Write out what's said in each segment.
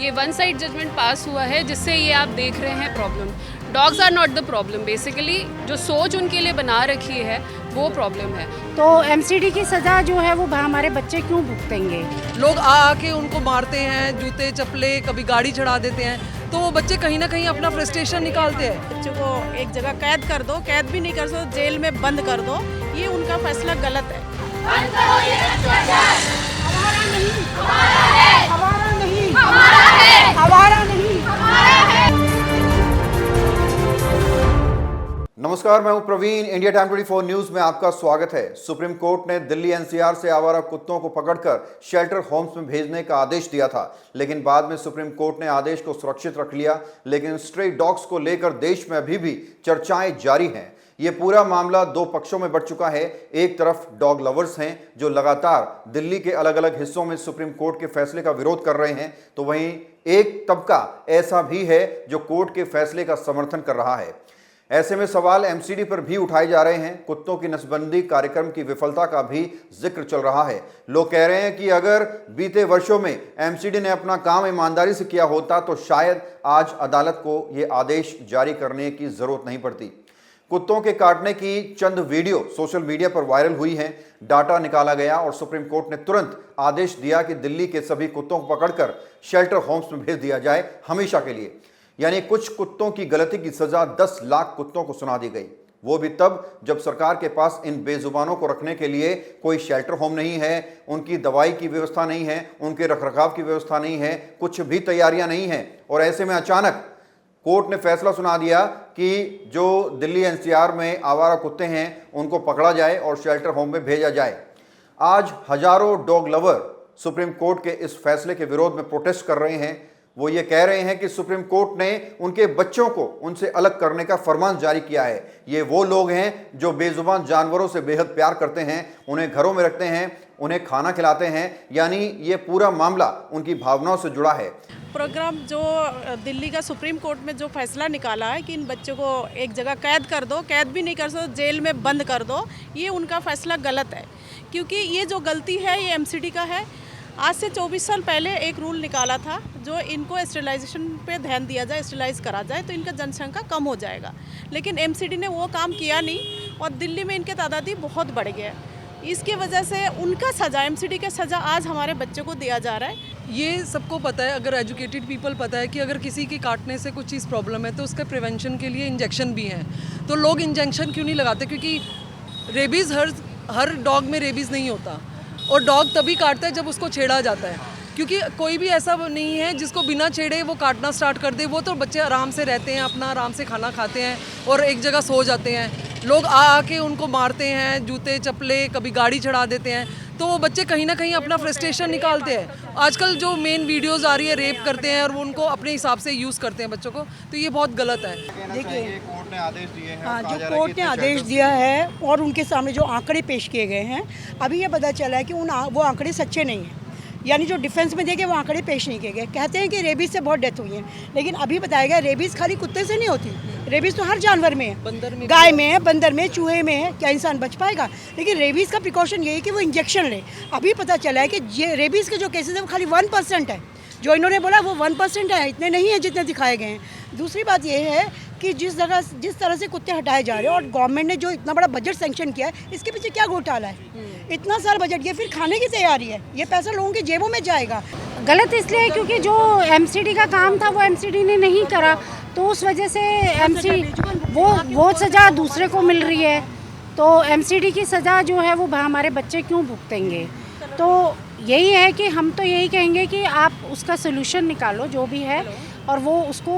ये one side judgement पास हुआ है, जिससे ये आप देख रहे हैं problem. Dogs are not the problem, basically जो सोच उनके लिए बना रखी है वो प्रॉब्लम है। तो एमसीडी की सज़ा जो है वो हमारे बच्चे क्यों भुगतेंगे? लोग आके उनको मारते हैं, जूते चप्पले, कभी गाड़ी चढ़ा देते हैं, तो वो बच्चे कहीं ना कहीं अपना फ्रस्ट्रेशन निकालते हैं। बच्चों को एक जगह कैद कर दो, कैद भी नहीं कर सकते, जेल में बंद कर दो, ये उनका फैसला गलत है। बंद करो ये अत्याचार। हमारा नहीं, हमारा है। हमारा नहीं, हमारा है। हमारा नहीं, हमारा है। नमस्कार, मैं हूं प्रवीण। इंडिया टाइम 24 न्यूज में आपका स्वागत है। सुप्रीम कोर्ट ने दिल्ली एनसीआर से आवारा कुत्तों को पकड़कर शेल्टर होम्स में भेजने का आदेश दिया था, लेकिन बाद में सुप्रीम कोर्ट ने आदेश को सुरक्षित रख लिया। लेकिन स्ट्रे डॉग्स को लेकर देश में अभी भी चर्चाएं जारी हैं। ये पूरा मामला दो पक्षों में बढ़ चुका है। एक तरफ डॉग लवर्स हैं जो लगातार दिल्ली के अलग अलग हिस्सों में सुप्रीम कोर्ट के फैसले का विरोध कर रहे हैं, तो वहीं एक तबका ऐसा भी है जो कोर्ट के फैसले का समर्थन कर रहा है। ऐसे में सवाल एमसीडी पर भी उठाए जा रहे हैं। कुत्तों की नसबंदी कार्यक्रम की विफलता का भी जिक्र चल रहा है। लोग कह रहे हैं कि अगर बीते वर्षों में एमसीडी ने अपना काम ईमानदारी से किया होता तो शायद आज अदालत को यह आदेश जारी करने की जरूरत नहीं पड़ती। कुत्तों के काटने की चंद वीडियो सोशल मीडिया पर वायरल हुई हैं। डाटा निकाला गया और सुप्रीम कोर्ट ने तुरंत आदेश दिया कि दिल्ली के सभी कुत्तों को पकड़कर शेल्टर होम्स में भेज दिया जाए हमेशा के लिए। यानी कुछ कुत्तों की गलती की सजा 10 लाख कुत्तों को सुना दी गई, वो भी तब जब सरकार के पास इन बेजुबानों को रखने के लिए कोई शेल्टर होम नहीं है, उनकी दवाई की व्यवस्था नहीं है, उनके रखरखाव की व्यवस्था नहीं है, कुछ भी तैयारियां नहीं हैं। और ऐसे में अचानक कोर्ट ने फैसला सुना दिया कि जो दिल्ली एनसीआर में आवारा कुत्ते हैं उनको पकड़ा जाए और शेल्टर होम में भेजा जाए। आज हजारों डॉग लवर सुप्रीम कोर्ट के इस फैसले के विरोध में प्रोटेस्ट कर रहे हैं। वो ये कह रहे हैं कि सुप्रीम कोर्ट ने उनके बच्चों को उनसे अलग करने का फरमान जारी किया है। ये वो लोग हैं जो बेजुबान जानवरों से बेहद प्यार करते हैं, उन्हें घरों में रखते हैं, उन्हें खाना खिलाते हैं, यानी ये पूरा मामला उनकी भावनाओं से जुड़ा है। प्रोग्राम जो दिल्ली का सुप्रीम कोर्ट में जो फैसला निकाला है कि इन बच्चों को एक जगह कैद कर दो, कैद भी नहीं कर सकते, जेल में बंद कर दो, ये उनका फैसला गलत है। क्योंकि ये जो गलती है ये एमसीडी का है। आज से 24 साल पहले एक रूल निकाला था जो इनको स्टेरिलाइजेशन पे ध्यान दिया जाए, स्टेरिलाइज करा जाए तो इनका जनसंख्या कम हो जाएगा। लेकिन एमसीडी ने वो काम किया नहीं और दिल्ली में इनके तादादी बहुत बढ़ गया। इसकी वजह से उनका सज़ा, एमसीडी का सज़ा आज हमारे बच्चों को दिया जा रहा है। ये सबको पता है, अगर एजुकेटेड पीपल पता है कि अगर किसी के काटने से कुछ चीज़ प्रॉब्लम है तो उसके प्रिवेंशन के लिए इंजेक्शन भी हैं। तो लोग इंजेक्शन क्यों नहीं लगाते? क्योंकि रेबीज़ हर डॉग में रेबीज़ नहीं होता, और डॉग तभी काटता है जब उसको छेड़ा जाता है। क्योंकि कोई भी ऐसा नहीं है जिसको बिना छेड़े वो काटना स्टार्ट कर दे। वो तो बच्चे आराम से रहते हैं, अपना आराम से खाना खाते हैं और एक जगह सो जाते हैं। लोग आके उनको मारते हैं, जूते चप्पले, कभी गाड़ी चढ़ा देते हैं, तो वो बच्चे कहीं ना कहीं अपना फ्रस्ट्रेशन निकालते हैं। आजकल जो मेन वीडियोस आ रही है, रेप करते हैं और वो उनको अपने हिसाब से यूज़ करते हैं बच्चों को, तो ये बहुत गलत है। देखिए, कोर्ट ने आदेश दिए हैं। हाँ, जो कोर्ट ने आदेश दिया है और उनके सामने जो आंकड़े पेश किए गए हैं, अभी ये पता चला है कि वो आंकड़े सच्चे नहीं हैं। यानी जो डिफेंस में देखे वो आंकड़े पेश नहीं किए गए। कहते हैं कि रेबीज़ से बहुत डेथ हुई है, लेकिन अभी बताया गया रेबीज़ खाली कुत्ते से नहीं होती, रेबीज़ तो हर जानवर में है, बंदर में, गाय में है, बंदर में, चूहे में है। क्या इंसान बच पाएगा? लेकिन रेबीज़ का प्रिकॉशन ये है कि वो इंजेक्शन ले। अभी पता चला है कि ये रेबीज़ के जो केसेस हैं वो खाली 1% है। जो इन्होंने बोला वो 1% है, इतने नहीं है जितने दिखाए गए हैं। दूसरी बात ये है कि जिस तरह से कुत्ते हटाए जा रहे हैं और गवर्नमेंट ने जो इतना बड़ा बजट सैंक्शन किया है, इसके पीछे क्या घोटाला है? इतना सारा बजट, ये फिर खाने की तैयारी है, ये पैसा लोगों की जेबों में जाएगा। गलत इसलिए है क्योंकि जो एमसीडी का काम था वो एमसीडी ने नहीं करा, तो उस वजह से एमसीडी वो सज़ा दूसरे को मिल रही है। तो एमसीडी की सज़ा जो है वो हमारे बच्चे क्यों भुगतेंगे? तो यही है कि हम तो यही कहेंगे कि आप उसका सोल्यूशन निकालो जो भी है, और वो उसको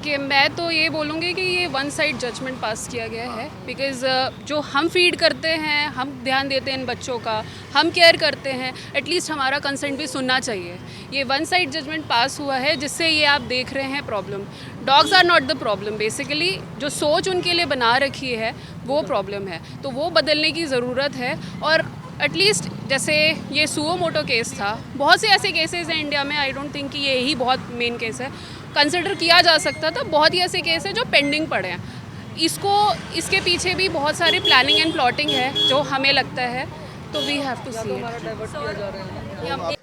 कि मैं तो ये बोलूँगी कि ये वन साइड जजमेंट पास किया गया है। बिकॉज़ जो हम फीड करते हैं, हम ध्यान देते हैं इन बच्चों का, हम केयर करते हैं, एटलीस्ट हमारा कंसेंट भी सुनना चाहिए। ये वन साइड जजमेंट पास हुआ है, जिससे ये आप देख रहे हैं problem. Dogs are not the problem, basically जो सोच उनके लिए बना रखी है वो प्रॉब्लम है। तो वो बदलने की ज़रूरत है। और एटलीस्ट जैसे ये सुओ मोटो केस था, बहुत से ऐसे केसेस हैं इंडिया में, आई डोंट थिंक कि ये ही बहुत मेन केस है, कंसिडर किया जा सकता था। बहुत ही ऐसे केस हैं जो पेंडिंग पड़े हैं। इसके पीछे भी बहुत सारी प्लानिंग एंड प्लॉटिंग है जो हमें लगता है, तो we have to see it.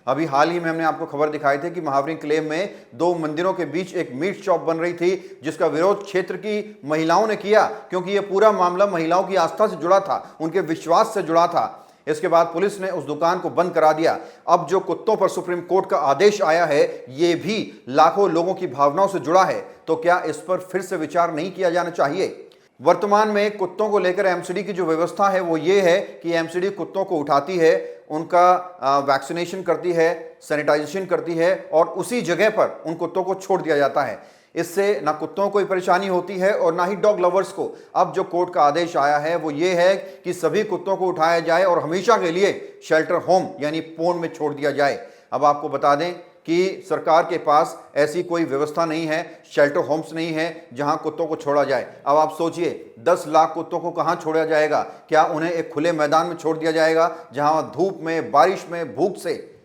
अभी हाल ही में हमने आपको खबर दिखाई थी कि महावरी क्लेम में 2 मंदिरों के बीच एक मीट शॉप बन रही थी, जिसका विरोध क्षेत्र की महिलाओं ने किया, क्योंकि यह पूरा मामला महिलाओं की आस्था से जुड़ा था, उनके विश्वास से जुड़ा था। इसके बाद पुलिस ने उस दुकान को बंद करा दिया। अब जो कुत्तों पर सुप्रीम कोर्ट का आदेश आया है, ये भी लाखों लोगों की भावनाओं से जुड़ा है, तो क्या इस पर फिर से विचार नहीं किया जाना चाहिए? वर्तमान में कुत्तों को लेकर एमसीडी की जो व्यवस्था है वो ये है कि एमसीडी कुत्तों को उठाती है, उनका वैक्सीनेशन करती है, सैनिटाइजेशन करती है और उसी जगह पर उन कुत्तों को छोड़ दिया जाता है। इससे ना कुत्तों को कोई परेशानी होती है और ना ही डॉग लवर्स को। अब जो कोर्ट का आदेश आया है वो ये है कि सभी कुत्तों को उठाया जाए और हमेशा के लिए शेल्टर होम यानी पोन में छोड़ दिया जाए। अब आपको बता दें कि सरकार के पास ऐसी कोई व्यवस्था नहीं है, शेल्टर होम्स नहीं है जहां कुत्तों को छोड़ा जाए। अब आप सोचिए 10 लाख कुत्तों को कहां छोड़ा जाएगा? क्या उन्हें एक खुले मैदान में छोड़ दिया जाएगा जहां धूप में, बारिश में, भूख से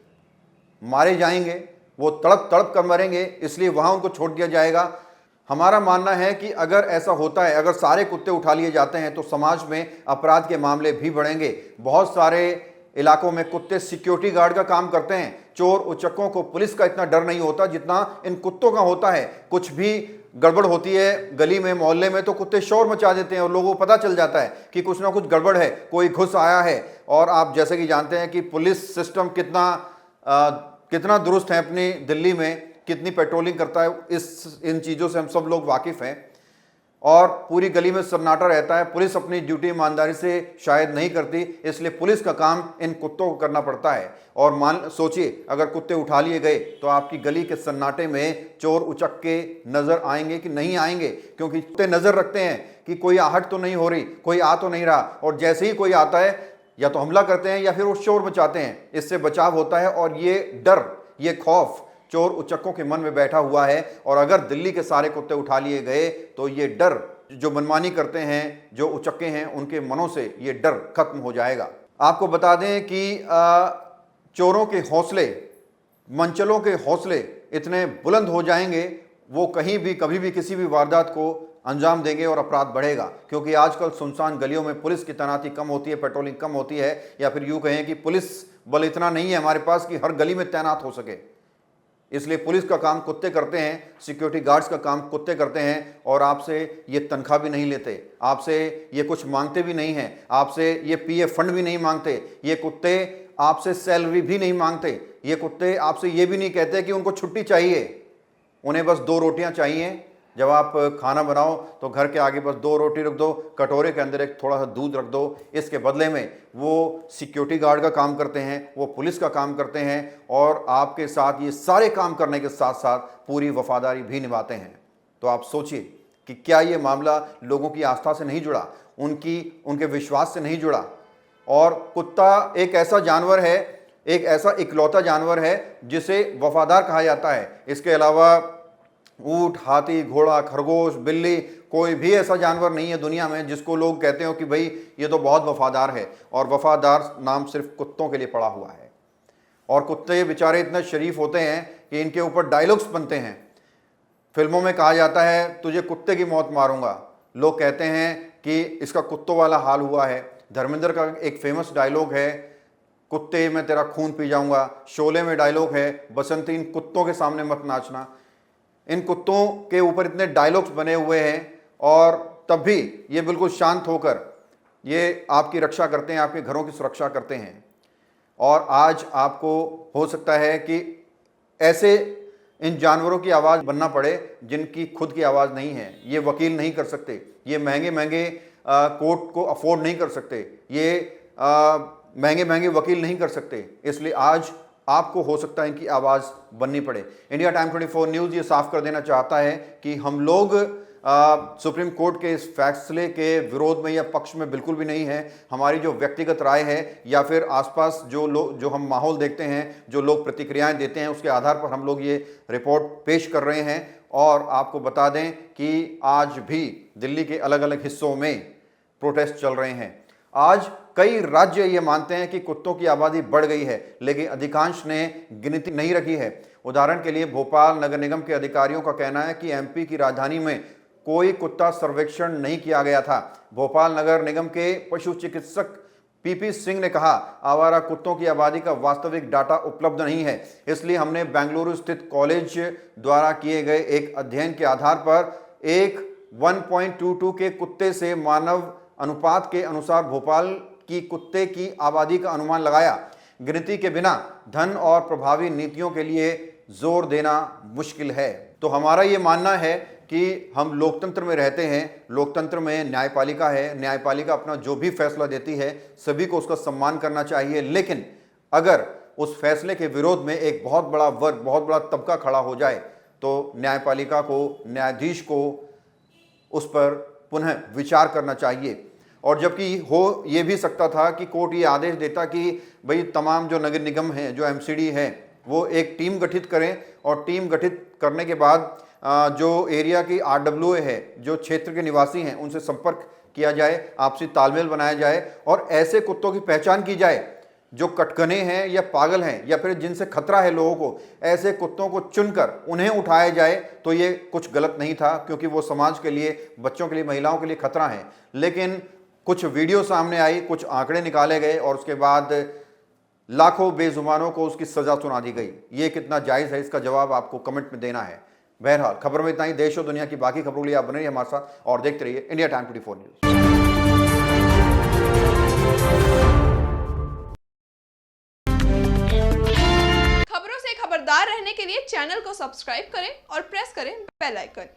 मारे जाएंगे, वो तड़प तड़प कर मरेंगे, इसलिए वहां उनको छोड़ दिया जाएगा? हमारा मानना है कि अगर ऐसा होता है, अगर सारे कुत्ते उठा लिए जाते हैं तो समाज में अपराध के मामले भी बढ़ेंगे। बहुत सारे इलाकों में कुत्ते सिक्योरिटी गार्ड का काम करते हैं। चोर उचक्कों को पुलिस का इतना डर नहीं होता जितना इन कुत्तों का होता है। कुछ भी गड़बड़ होती है गली में, मोहल्ले में, तो कुत्ते शोर मचा देते हैं और लोगों को पता चल जाता है कि कुछ ना कुछ गड़बड़ है, कोई घुस आया है। और आप जैसे कि जानते हैं कि पुलिस सिस्टम कितना दुरुस्त है अपनी दिल्ली में, कितनी पेट्रोलिंग करता है, इन चीज़ों से हम सब लोग वाकिफ़ हैं। और पूरी गली में सन्नाटा रहता है। पुलिस अपनी ड्यूटी ईमानदारी से शायद नहीं करती, इसलिए पुलिस का काम इन कुत्तों को करना पड़ता है। और सोचिए अगर कुत्ते उठा लिए गए तो आपकी गली के सन्नाटे में चोर उचक्के नज़र आएंगे कि नहीं आएंगे? क्योंकि कुत्ते नज़र रखते हैं कि कोई आहट तो नहीं हो रही, कोई आ तो नहीं रहा, और जैसे ही कोई आता है या तो हमला करते हैं या फिर वो शोर मचाते हैं। इससे बचाव होता है और ये डर, ये खौफ चोर उचक्कों के मन में बैठा हुआ है। और अगर दिल्ली के सारे कुत्ते उठा लिए गए तो ये डर, जो मनमानी करते हैं, जो उचक्के हैं, उनके मनों से ये डर खत्म हो जाएगा। आपको बता दें कि चोरों के हौसले, मंचलों के हौसले इतने बुलंद हो जाएंगे, वो कहीं भी कभी भी किसी भी वारदात को अंजाम देंगे और अपराध बढ़ेगा। क्योंकि आजकल सुनसान गलियों में पुलिस की तैनाती कम होती है, पेट्रोलिंग कम होती है, या फिर यूँ कहें कि पुलिस बल इतना नहीं है हमारे पास कि हर गली में तैनात हो सके। इसलिए पुलिस का काम कुत्ते करते हैं, सिक्योरिटी गार्ड्स का काम कुत्ते करते हैं, और आपसे ये तनख्वाह भी नहीं लेते, आपसे ये कुछ मांगते भी नहीं हैं, आपसे ये पीएफ फंड भी नहीं मांगते। ये कुत्ते आपसे सैलरी भी नहीं मांगते। ये कुत्ते आपसे ये भी नहीं कहते कि उनको छुट्टी चाहिए, उन्हें बस 2 रोटियां चाहिए। जब आप खाना बनाओ तो घर के आगे बस 2 रोटी रख दो, कटोरे के अंदर एक थोड़ा सा दूध रख दो। इसके बदले में वो सिक्योरिटी गार्ड का काम करते हैं, वो पुलिस का काम करते हैं, और आपके साथ ये सारे काम करने के साथ साथ पूरी वफादारी भी निभाते हैं। तो आप सोचिए कि क्या ये मामला लोगों की आस्था से नहीं जुड़ा, उनके विश्वास से नहीं जुड़ा? और कुत्ता एक ऐसा जानवर है, एक ऐसा इकलौता जानवर है जिसे वफादार कहा जाता है। इसके अलावा ऊंट, हाथी, घोड़ा, खरगोश, बिल्ली, कोई भी ऐसा जानवर नहीं है दुनिया में जिसको लोग कहते हो कि भाई ये तो बहुत वफादार है। और वफादार नाम सिर्फ कुत्तों के लिए पड़ा हुआ है। और कुत्ते बेचारे इतने शरीफ होते हैं कि इनके ऊपर डायलॉग्स बनते हैं। फिल्मों में कहा जाता है तुझे कुत्ते की मौत मारूंगा, लोग कहते हैं कि इसका कुत्तों वाला हाल हुआ है। धर्मेंद्र का एक फेमस डायलॉग है, कुत्ते मैं तेरा खून पी जाऊंगा। शोले में डायलॉग है, बसंती इन कुत्तों के सामने मत नाचना। इन कुत्तों के ऊपर इतने डायलॉग्स बने हुए हैं, और तब भी ये बिल्कुल शांत होकर ये आपकी रक्षा करते हैं, आपके घरों की सुरक्षा करते हैं। और आज आपको हो सकता है कि ऐसे इन जानवरों की आवाज़ बनना पड़े जिनकी खुद की आवाज़ नहीं है। ये वकील नहीं कर सकते, ये महंगे महंगे कोर्ट को अफोर्ड नहीं कर सकते, ये महंगे महंगे वकील नहीं कर सकते। इसलिए आज आपको हो सकता है इनकी आवाज़ बननी पड़े। इंडिया टाइम 24 न्यूज़ ये साफ कर देना चाहता है कि हम लोग सुप्रीम कोर्ट के इस फैसले के विरोध में या पक्ष में बिल्कुल भी नहीं है। हमारी जो व्यक्तिगत राय है या फिर आसपास जो हम माहौल देखते हैं, जो लोग प्रतिक्रियाएं देते हैं, उसके आधार पर हम लोग ये रिपोर्ट पेश कर रहे हैं। और आपको बता दें कि आज भी दिल्ली के अलग अलग हिस्सों में प्रोटेस्ट चल रहे हैं। आज कई राज्य ये मानते हैं कि कुत्तों की आबादी बढ़ गई है, लेकिन अधिकांश ने गिनती नहीं रखी है। उदाहरण के लिए भोपाल नगर निगम के अधिकारियों का कहना है कि एमपी की राजधानी में कोई कुत्ता सर्वेक्षण नहीं किया गया था। भोपाल नगर निगम के पशु चिकित्सक पीपी सिंह ने कहा, आवारा कुत्तों की आबादी का वास्तविक डाटा उपलब्ध नहीं है, इसलिए हमने बेंगलुरु स्थित कॉलेज द्वारा किए गए एक अध्ययन के आधार पर एक 1.22 के कुत्ते से मानव अनुपात के अनुसार भोपाल की कुत्ते की आबादी का अनुमान लगाया। गिनती के बिना धन और प्रभावी नीतियों के लिए जोर देना मुश्किल है। तो हमारा ये मानना है कि हम लोकतंत्र में रहते हैं, लोकतंत्र में न्यायपालिका है, न्यायपालिका अपना जो भी फैसला देती है सभी को उसका सम्मान करना चाहिए। लेकिन अगर उस फैसले के विरोध में एक बहुत बड़ा वर्ग, बहुत बड़ा तबका खड़ा हो जाए तो न्यायपालिका को, न्यायाधीश को उस पर पुनः विचार करना चाहिए। और जबकि हो ये भी सकता था कि कोर्ट ये आदेश देता कि भाई तमाम जो नगर निगम हैं, जो एमसीडी हैं, वो एक टीम गठित करें और टीम गठित करने के बाद जो एरिया की RWA है, जो क्षेत्र के निवासी हैं, उनसे संपर्क किया जाए, आपसी तालमेल बनाया जाए और ऐसे कुत्तों की पहचान की जाए जो कटकने हैं या पागल हैं या फिर जिनसे खतरा है लोगों को। ऐसे कुत्तों को चुनकर उन्हें उठाया जाए तो ये कुछ गलत नहीं था, क्योंकि वो समाज के लिए, बच्चों के लिए, महिलाओं के लिए खतरा है। लेकिन कुछ वीडियो सामने आई, कुछ आंकड़े निकाले गए और उसके बाद लाखों बेजुबानों को उसकी सजा सुना दी गई। ये कितना जायज़ है, इसका जवाब आपको कमेंट में देना है। बहरहाल खबर में इतना ही। देश और दुनिया की बाकी खबरों के लिए आप बने रहिए हमारे साथ और देखते रहिए इंडिया टाइम 24 न्यूज़। खबरों से खबरदार रहने के लिए चैनल को सब्सक्राइब करें और प्रेस करें बेल आइकन।